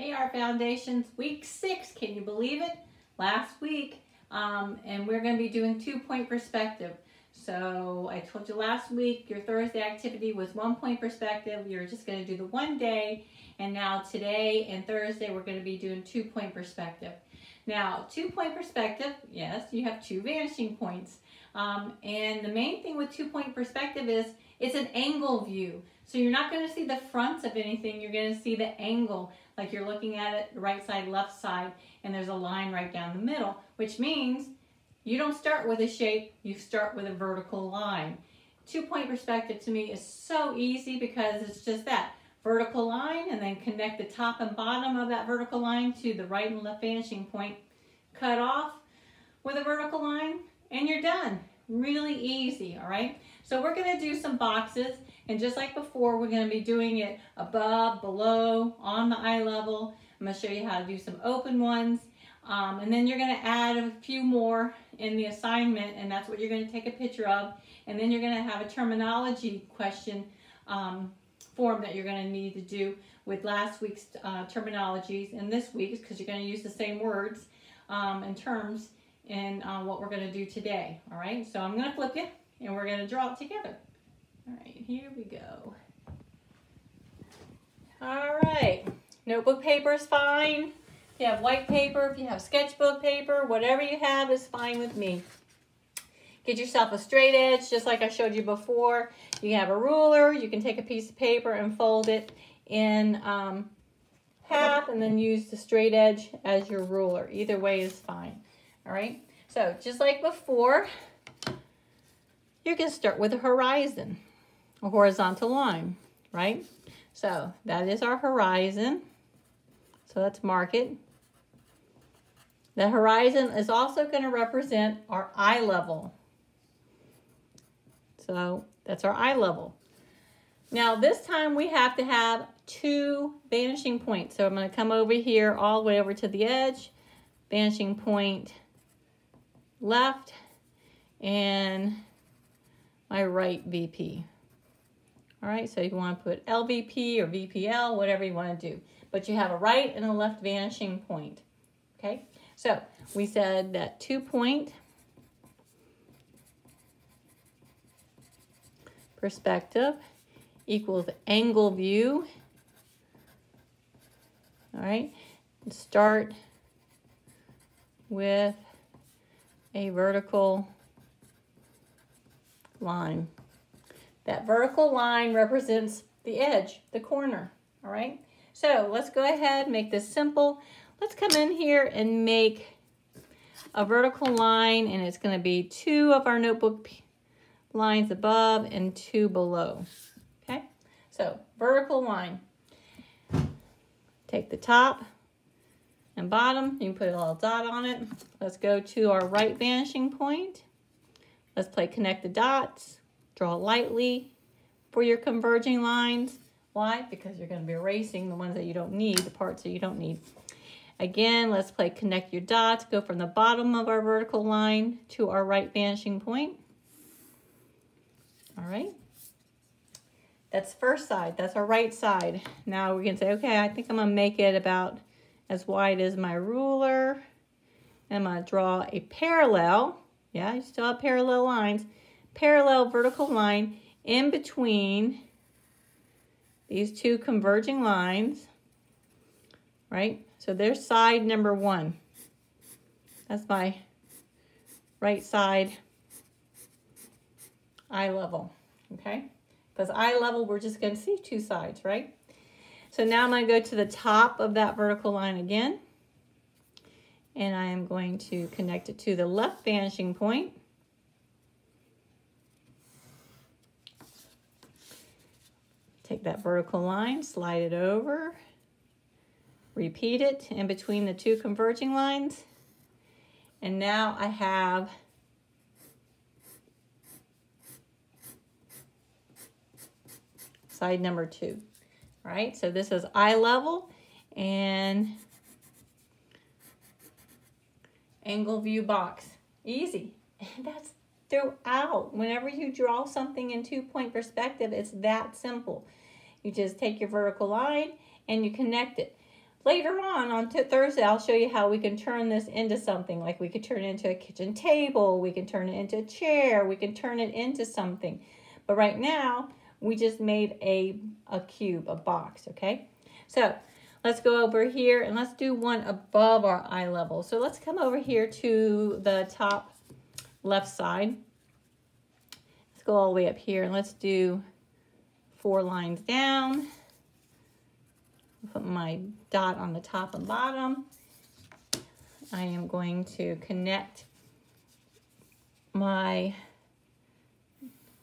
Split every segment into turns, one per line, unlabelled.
Hey, our foundations, week 6, can you believe it? Last week, and we're going to be doing 2-point perspective. So I told you last week your Thursday activity was 1-point perspective. You're just going to do the one day, and now today and Thursday we're going to be doing 2-point perspective. Now, 2-point perspective, yes, you have 2 vanishing points. And the main thing with 2-point perspective is it's an angle view. So you're not going to see the fronts of anything, you're going to see the angle, like you're looking at it right side, left side, and there's a line right down the middle, which means you don't start with a shape, you start with a vertical line. 2-point perspective to me is so easy because it's just that vertical line, and then connect the top and bottom of that vertical line to the right and left vanishing point, cut off with a vertical line, and you're done. Really easy, all right? So we're going to do some boxes, and just like before, we're going to be doing it above, below, on the eye level. I'm going to show you how to do some open ones, and then you're going to add a few more in the assignment, and that's what you're going to take a picture of, and then you're going to have a terminology question form that you're going to need to do with last week's terminologies and this week's, because you're going to use the same words and terms in what we're going to do today. All right, so I'm going to flip you and we're going to draw it together. All right, here we go. All right, notebook paper is fine. If you have white paper, if you have sketchbook paper, whatever you have is fine with me. Get yourself a straight edge, just like I showed you before. You have a ruler, you can take a piece of paper and fold it in half and then use the straight edge as your ruler. Either way is fine. All right, so just like before, you can start with a horizon, a horizontal line, right? So that is our horizon. So let's mark it. The horizon is also going to represent our eye level. So that's our eye level. Now this time we have to have 2 vanishing points. So I'm going to come over here all the way over to the edge, vanishing point left, and my right VP. All right, so you want to put LVP or VPL, whatever you want to do. But you have a right and a left vanishing point. Okay, so we said that 2-point perspective equals angle view. All right, start with a vertical line. That vertical line represents the edge, the corner, all right? So let's go ahead and make this simple. Let's come in here and make a vertical line, and it's going to be 2 of our notebook lines above and 2 below, okay? So vertical line. Take the top and bottom, you can put a little dot on it. Let's go to our right vanishing point. Let's play connect the dots. Draw lightly for your converging lines. Why? Because you're going to be erasing the ones that you don't need, the parts that you don't need. Again, let's play connect your dots. Go from the bottom of our vertical line to our right vanishing point. All right. That's first side. That's our right side. Now we can say, okay, I think I'm going to make it about as wide as my ruler. And I'm going to draw a parallel. Yeah, you still have parallel lines. Parallel vertical line in between these 2 converging lines, right? So there's side number 1. That's my right side eye level, okay? Because eye level, we're just going to see 2 sides, right? So now I'm going to go to the top of that vertical line again, and I am going to connect it to the left vanishing point. Take that vertical line, slide it over, repeat it in between the 2 converging lines, and now I have side number 2. All right, so this is eye level and angle view box. Easy. That's throughout. Whenever you draw something in 2-point perspective, it's that simple. You just take your vertical line and you connect it. later on Thursday, I'll show you how we can turn this into something. Like we could turn it into a kitchen table, we can turn it into a chair, we can turn it into something. But right now, we just made a cube, a box, okay? So let's go over here and let's do one above our eye level. So let's come over here to the top left side. Let's go all the way up here and let's do 4 lines down. Put my dot on the top and bottom. I am going to connect my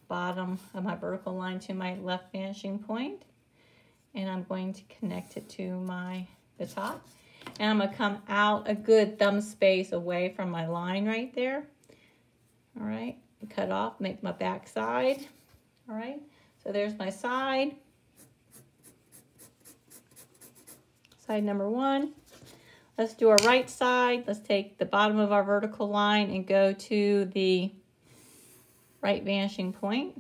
bottom of my vertical line to my left vanishing point, and I'm going to connect it to the top, and I'm going to come out a good thumb space away from my line right there. All right, cut off, make my back side. All right, so there's my side. Side number 1. Let's do our right side. Let's take the bottom of our vertical line and go to the right vanishing point.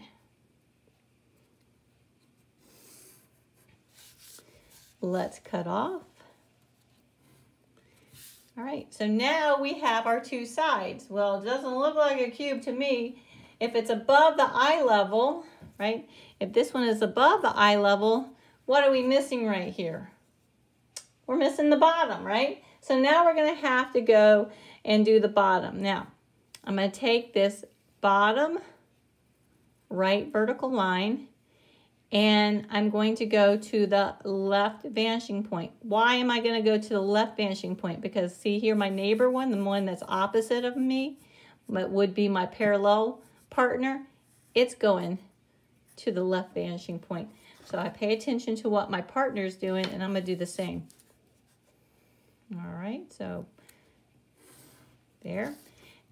Let's cut off. All right, so now we have our 2 sides. Well, it doesn't look like a cube to me. If it's above the eye level, right? If this one is above the eye level, what are we missing right here? We're missing the bottom, right? So now we're going to have to go and do the bottom. Now, I'm going to take this bottom right vertical line and I'm going to go to the left vanishing point. Why am I going to go to the left vanishing point? Because see here, my neighbor one, the one that's opposite of me, that would be my parallel partner, it's going to the left vanishing point. So I pay attention to what my partner's doing and I'm going to do the same. All right, so there.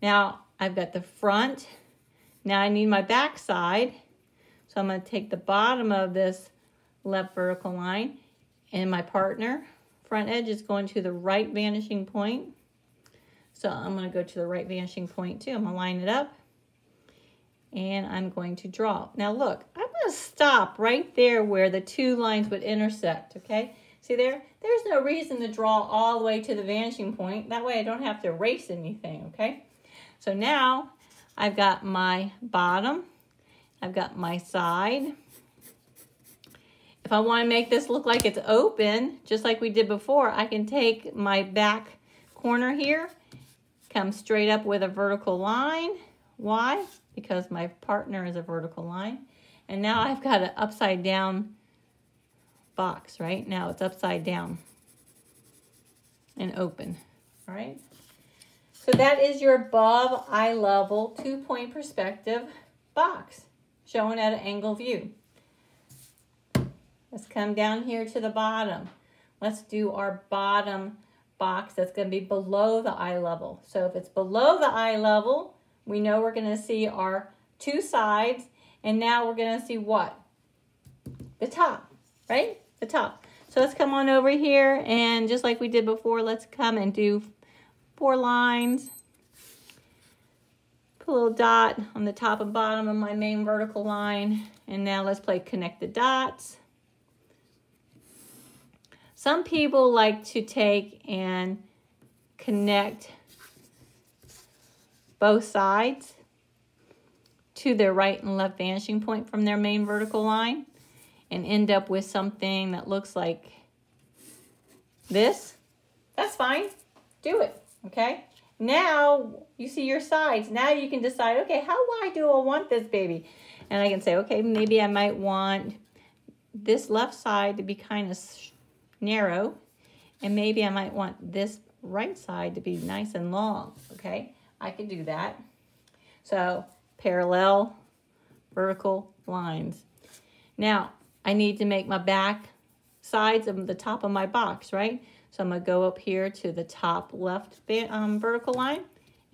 Now I've got the front. Now I need my back side. So I'm going to take the bottom of this left vertical line and my partner front edge is going to the right vanishing point. So I'm going to go to the right vanishing point too. I'm going to line it up and I'm going to draw. Now look, I'm going to stop right there where the 2 lines would intersect, okay? See there? There's no reason to draw all the way to the vanishing point. That way I don't have to erase anything, okay? So now I've got my bottom. I've got my side. If I want to make this look like it's open, just like we did before, I can take my back corner here, come straight up with a vertical line. Why? Because my partner is a vertical line. And now I've got an upside down box, right? Now it's upside down and open, all right? So that is your above eye level 2-point perspective box shown at an angle view. Let's come down here to the bottom. Let's do our bottom box that's going to be below the eye level. So if it's below the eye level, we know we're going to see our 2 sides, and now we're going to see what? The top, right? The top. So let's come on over here, and just like we did before, let's come and do 4 lines. Put a little dot on the top and bottom of my main vertical line, and now let's play connect the dots. Some people like to take and connect both sides to their right and left vanishing point from their main vertical line and end up with something that looks like this. That's fine. Do it, okay? Now you see your sides. Now you can decide, okay, how wide do I want this baby? And I can say, okay, maybe I might want this left side to be kind of narrow, and maybe I might want this right side to be nice and long, okay? I can do that. So parallel vertical lines. Now I need to make my back sides of the top of my box, right? So I'm going to go up here to the top left vertical line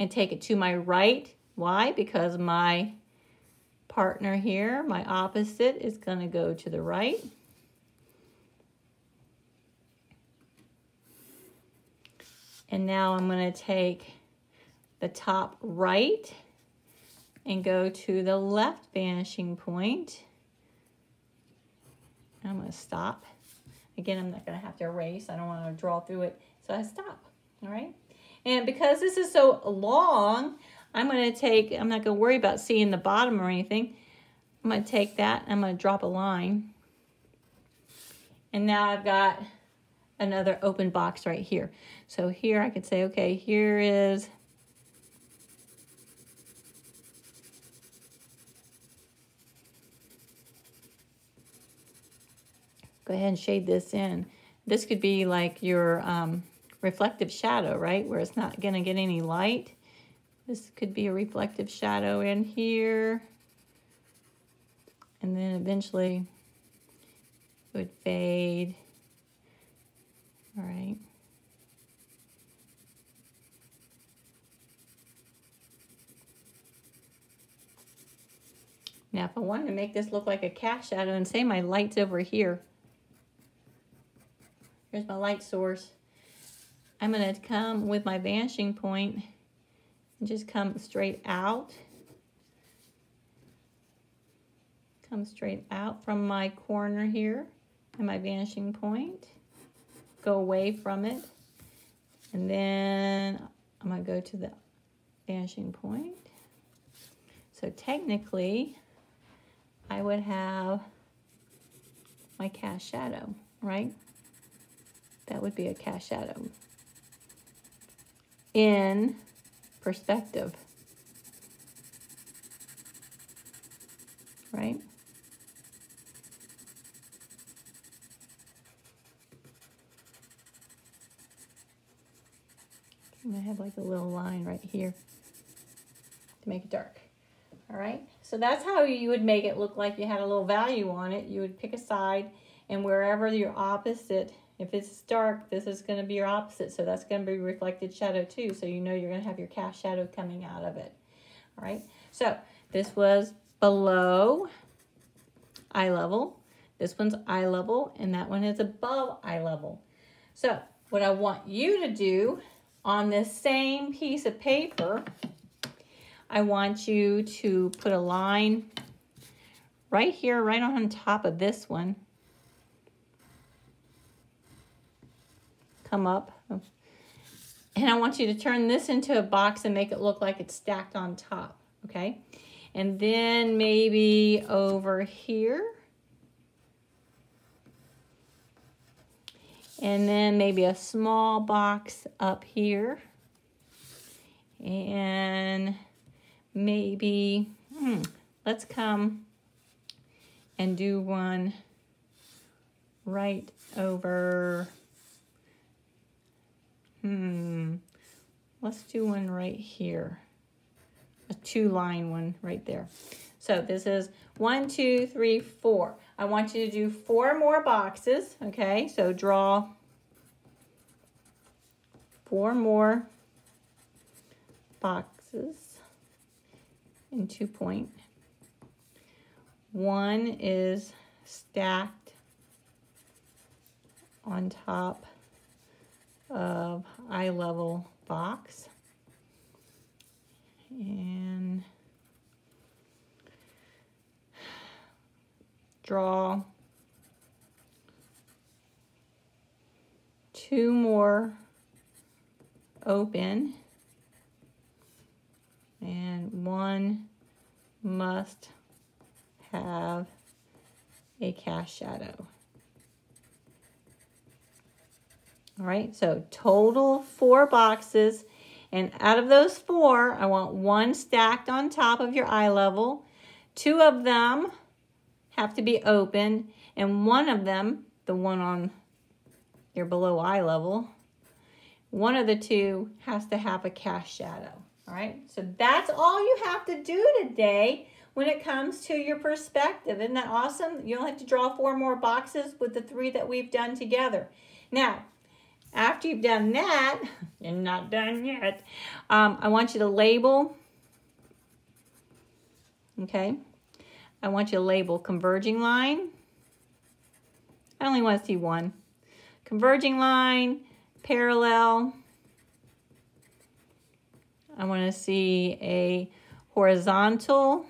and take it to my right. Why? Because my partner here, my opposite, is going to go to the right. And now I'm going to take the top right and go to the left vanishing point. I'm going to stop. Again, I'm not going to have to erase. I don't want to draw through it. So I stop. All right. And because this is so long, I'm not going to worry about seeing the bottom or anything. I'm going to take that. I'm going to drop a line. And now I've got another open box right here. So here I could say, okay, here is go ahead and shade this in. This could be like your reflective shadow, right? Where it's not going to get any light. This could be a reflective shadow in here. And then eventually it would fade. All right. Now, if I wanted to make this look like a cast shadow and say my light's over here, here's my light source. I'm going to come with my vanishing point and just come straight out. Come straight out from my corner here and my vanishing point. Go away from it. And then I'm going to go to the vanishing point. So technically, I would have my cast shadow, right? That would be a cast shadow in perspective, right? I'm gonna have like a little line right here to make it dark. All right, so that's how you would make it look like you had a little value on it. You would pick a side, and wherever your opposite, if it's dark, this is going to be your opposite, so that's going to be reflected shadow too, so you know you're going to have your cast shadow coming out of it. All right, so this was below eye level, this one's eye level, and that one is above eye level. So what I want you to do on this same piece of paper, I want you to put a line right here, right on top of this one. Come up. And I want you to turn this into a box and make it look like it's stacked on top, okay? And then maybe over here. And then maybe a small box up here. And maybe, let's come and do one right over, let's do one right here. A 2-line one right there. So this is 1, 2, 3, 4. I want you to do 4 more boxes, okay? So draw 4 more boxes in 2-point. One is stacked on top of eye level box. And draw 2 more open, and one must have a cast shadow. All right, so total 4 boxes, and out of those 4, I want 1 stacked on top of your eye level. 2 of them have to be open, and 1 of them, the one on your below eye level, 1 of the 2 has to have a cast shadow. All right, so that's all you have to do today when it comes to your perspective. Isn't that awesome? You only have to draw 4 more boxes with the 3 that we've done together. Now, after you've done that, you're not done yet, I want you to label, okay? I want you to label converging line. I only want to see 1. Converging line, parallel. I want to see a horizontal,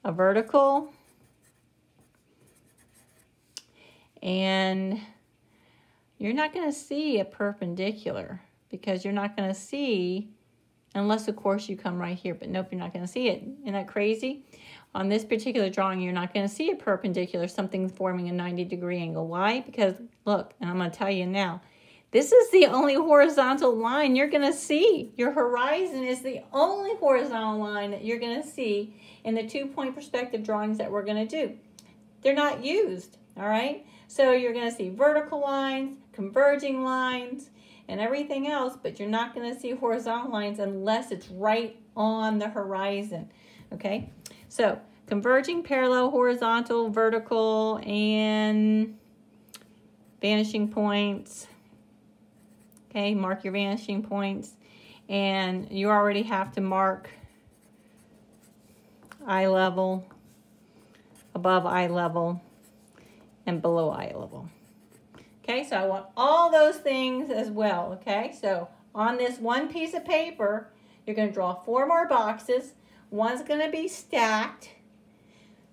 a vertical, And you're not going to see a perpendicular because you're not going to see, unless of course you come right here, but nope, you're not going to see it. Isn't that crazy? On this particular drawing, you're not going to see a perpendicular, something forming a 90-degree angle. Why? Because look, and I'm going to tell you now, this is the only horizontal line you're going to see. Your horizon is the only horizontal line that you're going to see in the 2-point perspective drawings that we're going to do. They're not used, all right? So you're going to see vertical lines, converging lines, and everything else, but you're not going to see horizontal lines unless it's right on the horizon, okay? So converging, parallel, horizontal, vertical, and vanishing points. Okay, mark your vanishing points. And you already have to mark eye level, above eye level, and below eye level. Okay, so I want all those things as well, okay? So on this one piece of paper, you're going to draw 4 more boxes. One's going to be stacked.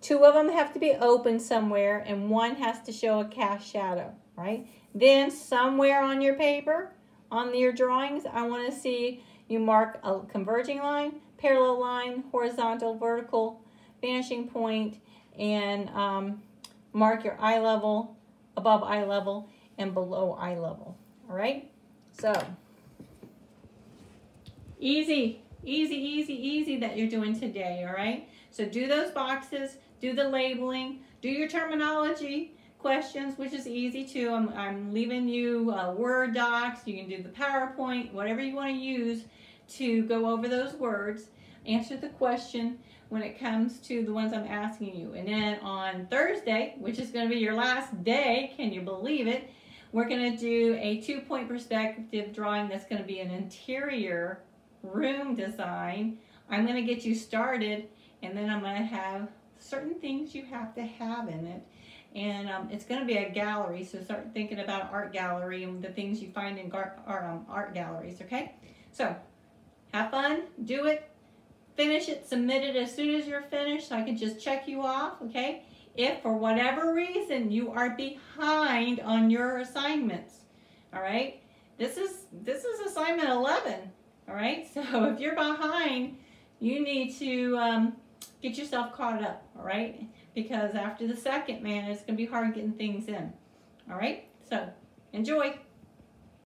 2 of them have to be open somewhere, and 1 has to show a cast shadow, right? Then somewhere on your paper, on your drawings, I want to see you mark a converging line, parallel line, horizontal, vertical, vanishing point, and mark your eye level, above eye level, and below eye level. All right? So, easy that you're doing today, all right? So do those boxes, do the labeling, do your terminology questions, which is easy too. I'm leaving you Word docs. You can do the PowerPoint, whatever you want to use to go over those words. Answer the question when it comes to the ones I'm asking you. And then on Thursday, which is going to be your last day, can you believe it? We're going to do a 2-point perspective drawing that's going to be an interior room design. I'm going to get you started, and then I'm going to have certain things you have to have in it. And it's going to be a gallery, so start thinking about art gallery and the things you find in art galleries, okay? So have fun, do it, finish it, submit it as soon as you're finished so I can just check you off, okay? If for whatever reason you are behind on your assignments, all right? This is assignment 11, all right? So if you're behind, you need to get yourself caught up, all right? Because after the second, man, it's going to be hard getting things in, all right? So enjoy.